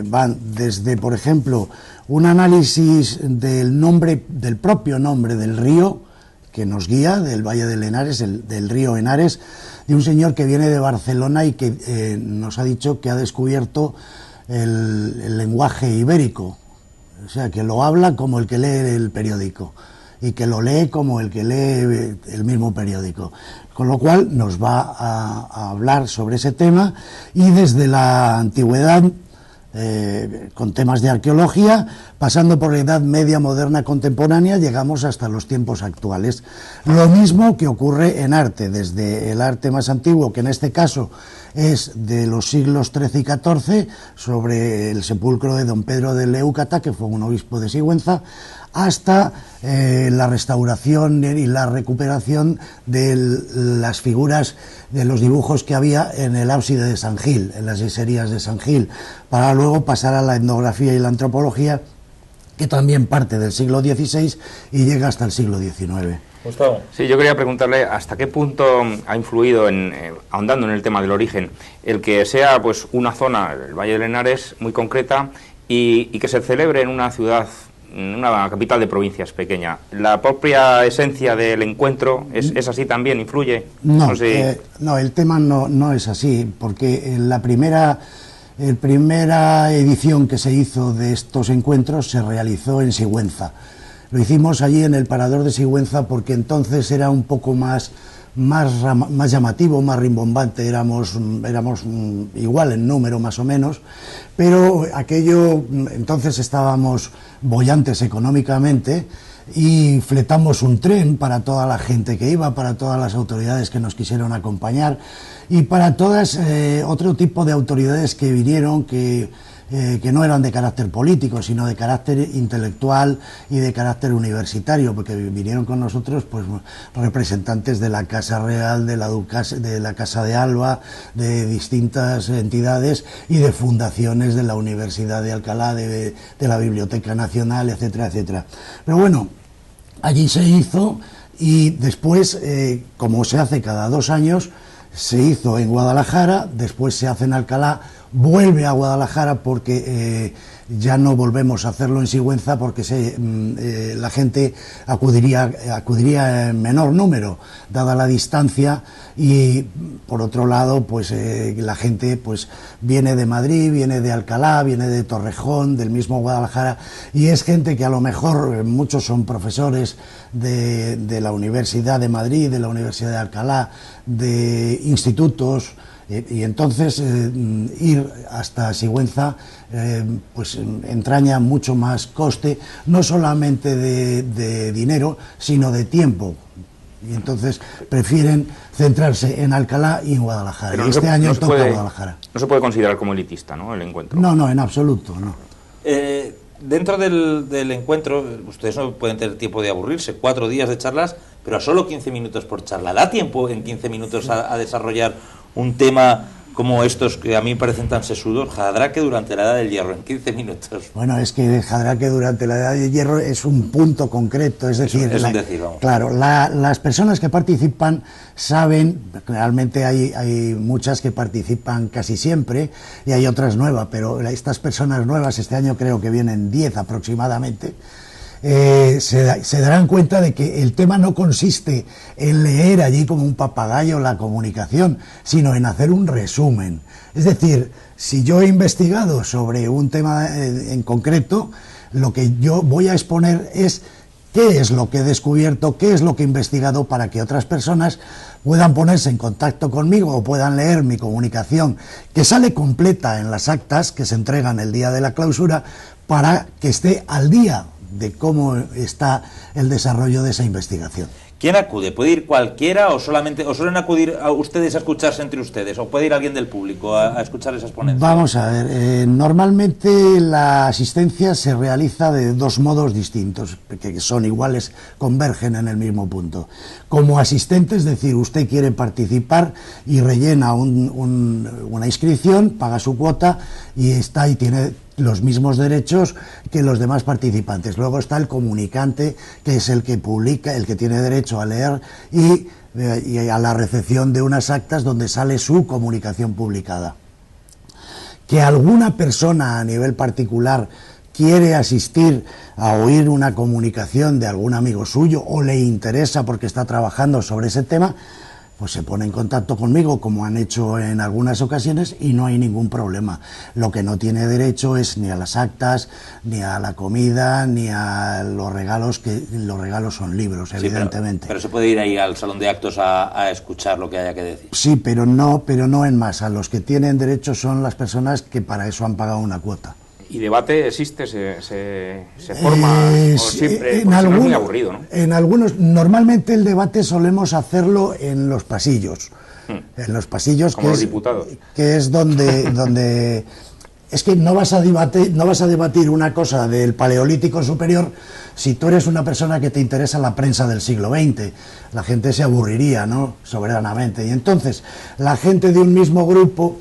van desde, por ejemplo, un análisis del propio nombre del río que nos guía, del Valle del Henares, del río Henares, de un señor que viene de Barcelona y que nos ha dicho que ha descubierto el lenguaje ibérico, o sea, que lo habla como el que lee el periódico y que lo lee como el que lee el mismo periódico, con lo cual nos va a hablar sobre ese tema y desde la antigüedad, con temas de arqueología, pasando por la Edad Media, moderna, contemporánea, llegamos hasta los tiempos actuales. Lo mismo que ocurre en arte, desde el arte más antiguo, que en este caso es de los siglos XIII y XIV, sobre el sepulcro de don Pedro de Leucata, que fue un obispo de Sigüenza, hasta la restauración y la recuperación de las figuras, de los dibujos que había en el ábside de San Gil, en las yeserías de San Gil, para luego pasar a la etnografía y la antropología, que también parte del siglo XVI y llega hasta el siglo XIX. Gustavo. Sí, yo quería preguntarle hasta qué punto ha influido, ahondando en el tema del origen, el que sea pues una zona, el Valle del Henares, muy concreta y que se celebre en una ciudad, en una capital de provincias pequeña. ¿La propia esencia del encuentro es así también? ¿Influye? No, no, el tema no es así, porque en la primera edición que se hizo de estos encuentros se realizó en Sigüenza. Lo hicimos allí en el Parador de Sigüenza porque entonces era un poco más llamativo, más rimbombante, éramos igual en número más o menos, pero aquello, entonces estábamos bollantes económicamente y fletamos un tren para toda la gente que iba, para todas las autoridades que nos quisieron acompañar y para todas otro tipo de autoridades que vinieron que no eran de carácter político, sino de carácter intelectual y de carácter universitario, porque vinieron con nosotros pues representantes de la Casa Real, de la Casa de Alba, de distintas entidades y de fundaciones de la Universidad de Alcalá, de la Biblioteca Nacional, etcétera, etcétera. Pero bueno, allí se hizo y después, como se hace cada 2 años, se hizo en Guadalajara, después se hace en Alcalá, vuelve a Guadalajara porque ya no volvemos a hacerlo en Sigüenza porque la gente acudiría en menor número dada la distancia y por otro lado pues la gente pues viene de Madrid, viene de Alcalá, viene de Torrejón, del mismo Guadalajara y es gente que a lo mejor muchos son profesores de la Universidad de Madrid, de la Universidad de Alcalá, de institutos. Y entonces ir hasta Sigüenza pues entraña mucho más coste, no solamente de dinero, sino de tiempo. Y entonces prefieren centrarse en Alcalá y en Guadalajara. Pero y este año toca Guadalajara. No se puede considerar como elitista, ¿no?, el encuentro. No, en absoluto, no. Dentro del encuentro, ustedes no pueden tener tiempo de aburrirse, 4 días de charlas, pero a solo 15 minutos por charla. ¿Da tiempo en 15 minutos a desarrollar un tema como estos que a mí me parecen tan sesudos? Jadraque durante la Edad del Hierro, en 15 minutos. Bueno, es que Jadraque durante la Edad del Hierro es un punto concreto, es decir, vamos. Claro, las personas que participan saben, realmente hay muchas que participan casi siempre y hay otras nuevas, pero estas personas nuevas, este año creo que vienen 10 aproximadamente, se darán cuenta de que el tema no consiste en leer allí como un papagayo la comunicación, sino en hacer un resumen. Es decir, si yo he investigado sobre un tema en concreto, lo que yo voy a exponer es qué es lo que he descubierto, qué es lo que he investigado para que otras personas puedan ponerse en contacto conmigo o puedan leer mi comunicación, que sale completa en las actas que se entregan el día de la clausura, para que esté al día de cómo está el desarrollo de esa investigación. ¿Quién acude? ¿Puede ir cualquiera o suelen acudir a ustedes a escucharse entre ustedes? ¿O puede ir alguien del público a escuchar esas ponencias? Vamos a ver, normalmente la asistencia se realiza de dos modos distintos, que son iguales, convergen en el mismo punto. Como asistente, es decir, usted quiere participar y rellena una inscripción, paga su cuota y está y tiene los mismos derechos que los demás participantes. Luego está el comunicante, que es el que publica, el que tiene derecho a leer y a la recepción de unas actas donde sale su comunicación publicada. Que alguna persona a nivel particular quiere asistir a oír una comunicación de algún amigo suyo o le interesa porque está trabajando sobre ese tema, pues se pone en contacto conmigo, como han hecho en algunas ocasiones, y no hay ningún problema. Lo que no tiene derecho es ni a las actas, ni a la comida, ni a los regalos, que los regalos son libros, sí, evidentemente. Pero se puede ir ahí al salón de actos a escuchar lo que haya que decir. Sí, pero no en masa. Los que tienen derecho son las personas que para eso han pagado una cuota. ¿Y debate existe? ¿Se forma? ¿O siempre? Es muy aburrido, ¿no? En algunos, normalmente el debate solemos hacerlo en los pasillos. En los pasillos, como los diputados. Que es donde es que no vas a debatir una cosa del Paleolítico superior si tú eres una persona que te interesa la prensa del siglo XX. La gente se aburriría, ¿no? Soberanamente. Y entonces, la gente de un mismo grupo,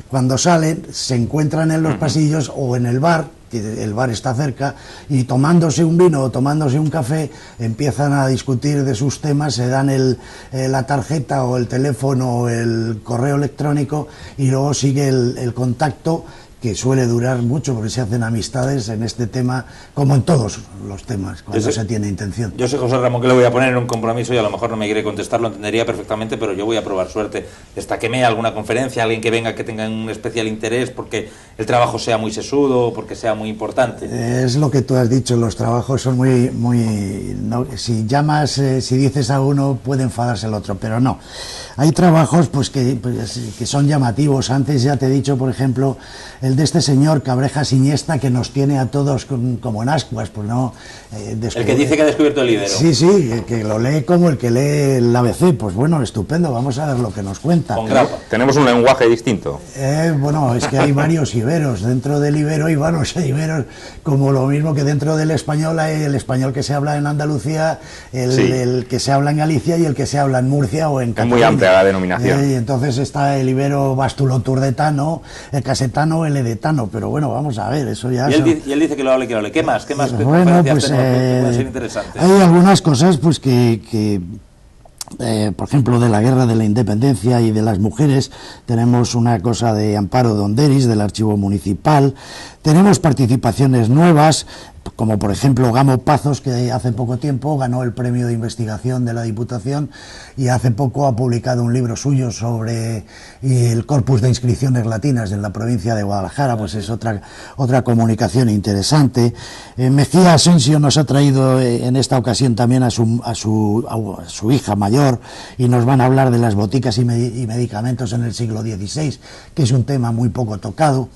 cuando salen, se encuentran en los pasillos o en el bar, que el bar está cerca, y tomándose un vino o tomándose un café, empiezan a discutir de sus temas, se dan la tarjeta o el teléfono o el correo electrónico y luego sigue el contacto, que suele durar mucho porque se hacen amistades en este tema, como en todos los temas, cuando se tiene intención. Yo sé, José Ramón, que le voy a poner en un compromiso y a lo mejor no me quiere contestar, lo entendería perfectamente, pero yo voy a probar suerte. Destaqueme alguna conferencia, alguien que venga que tenga un especial interés porque el trabajo sea muy sesudo, porque sea muy importante. Es lo que tú has dicho, los trabajos son muy no, si llamas, si dices a uno puede enfadarse el otro, pero no. Hay trabajos pues que son llamativos. Antes ya te he dicho, por ejemplo, el de este señor Cabrejas Iniesta, que nos tiene a todos como en ascuas, pues no. El que dice que ha descubierto el Ibero. Sí, el que lo lee como el que lee el ABC, pues bueno, estupendo, vamos a ver lo que nos cuenta. Tenemos un lenguaje distinto. Bueno, es que hay varios iberos, dentro del ibero hay varios iberos, como lo mismo que dentro del español hay el español que se habla en Andalucía, el que se habla en Galicia y el que se habla en Murcia o en Cataluña. Es muy amplia la denominación. Y entonces está el ibero bastuloturdetano, el casetano, el edetano, pero bueno, vamos a ver, eso ya... Y él dice que lo hable. ¿Qué más? Bueno, pues pueden ser interesantes? Hay algunas cosas pues que por ejemplo, de la guerra de la independencia y de las mujeres, tenemos una cosa de Amparo Donderis, del Archivo Municipal, tenemos participaciones nuevas, como por ejemplo Gamo Pazos, que hace poco tiempo ganó el premio de investigación de la Diputación y hace poco ha publicado un libro suyo sobre el corpus de inscripciones latinas en la provincia de Guadalajara, pues es otra comunicación interesante. Mejía Asensio nos ha traído en esta ocasión también a su hija mayor y nos van a hablar de las boticas y medicamentos en el siglo XVI, que es un tema muy poco tocado.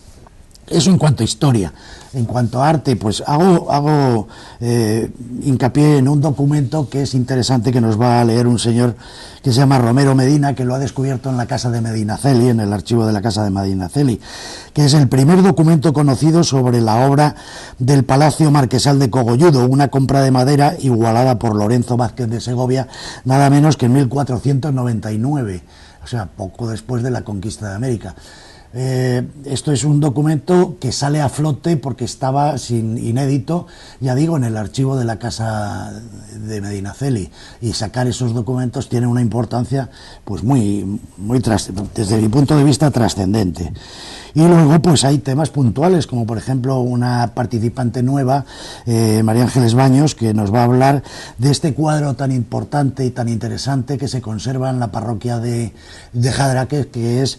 Eso en cuanto a historia. En cuanto a arte, pues hago hincapié en un documento que es interesante, que nos va a leer un señor que se llama Romero Medina, que lo ha descubierto en la casa de Medinaceli, en el archivo de la casa de Medinaceli, que es el primer documento conocido sobre la obra del Palacio Marquesal de Cogolludo, una compra de madera igualada por Lorenzo Vázquez de Segovia, nada menos que en 1499, o sea, poco después de la conquista de América. Esto es un documento que sale a flote porque estaba inédito, ya digo, en el archivo de la casa de Medinaceli, y sacar esos documentos tiene una importancia pues muy desde mi punto de vista trascendente. Y luego pues hay temas puntuales, como por ejemplo una participante nueva, María Ángeles Baños, que nos va a hablar de este cuadro tan importante y tan interesante que se conserva en la parroquia de Jadraque, que es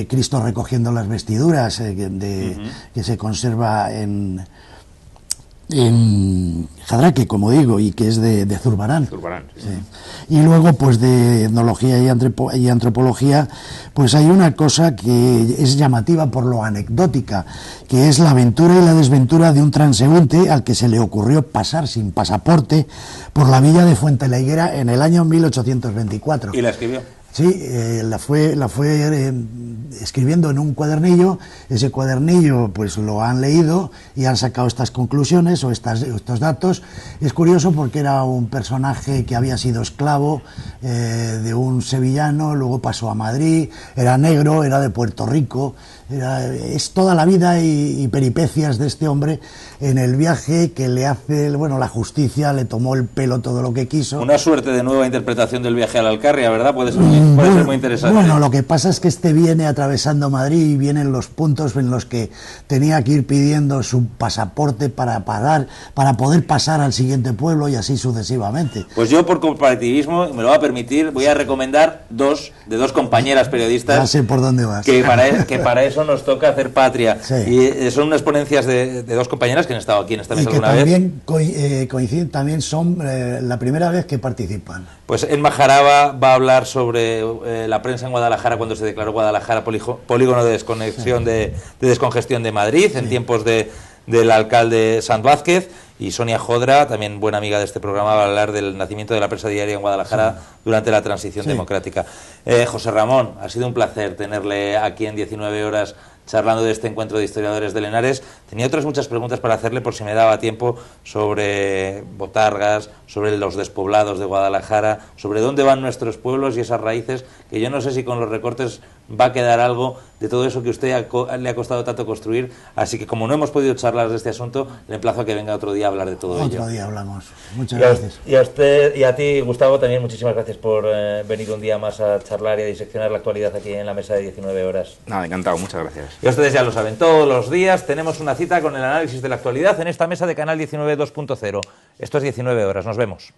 Cristo recogiendo las vestiduras, que se conserva en Jadraque, como digo, y que es de Zurbarán. Zurbarán, sí. Sí. Y luego, pues de etnología y antropología, pues hay una cosa que es llamativa por lo anecdótica, que es la aventura y la desventura de un transeúnte al que se le ocurrió pasar sin pasaporte por la villa de Fuente la Higuera en el año 1824. ¿Y la escribió? Sí, la fue escribiendo en un cuadernillo. Ese cuadernillo pues lo han leído y han sacado estas conclusiones o estos datos. Es curioso porque era un personaje que había sido esclavo de un sevillano, luego pasó a Madrid, era negro, era de Puerto Rico. Es toda la vida y peripecias de este hombre en el viaje que le hace, bueno, la justicia le tomó el pelo todo lo que quiso. Una suerte de nueva interpretación del viaje a la Alcarria, ¿verdad? Puede ser muy interesante. Bueno, lo que pasa es que este viene atravesando Madrid y vienen los puntos en los que tenía que ir pidiendo su pasaporte para poder pasar al siguiente pueblo y así sucesivamente. Pues yo, por comparativismo, me lo va a permitir, voy a recomendar dos compañeras periodistas. Ya sé por dónde vas. Que para eso nos toca hacer patria. Sí. Y son unas ponencias de dos compañeras que han estado aquí en esta mesa alguna vez. Y que también coinciden, también son la primera vez que participan. Pues Emma Jaraba va a hablar sobre la prensa en Guadalajara cuando se declaró Guadalajara polígono de desconexión, de descongestión de Madrid, en tiempos del alcalde Sanz Vázquez. Y Sonia Jodra, también buena amiga de este programa, va a hablar del nacimiento de la prensa diaria en Guadalajara durante la transición democrática. José Ramón, ha sido un placer tenerle aquí en 19 horas charlando de este encuentro de historiadores de Henares. Tenía otras muchas preguntas para hacerle por si me daba tiempo sobre botargas, sobre los despoblados de Guadalajara, sobre dónde van nuestros pueblos y esas raíces, que yo no sé si con los recortes va a quedar algo de todo eso que a usted le ha costado tanto construir. Así que como no hemos podido charlar de este asunto, le emplazo a que venga otro día a hablar de todo ello. Otro día hablamos. Muchas gracias. Y a usted y a ti, Gustavo, también muchísimas gracias por venir un día más a charlar y a diseccionar la actualidad aquí en la mesa de 19 horas. Nada, encantado, muchas gracias. Y ustedes ya lo saben, todos los días tenemos una cita con el análisis de la actualidad en esta mesa de Canal 19 2.0. Esto es 19 horas, nos vemos.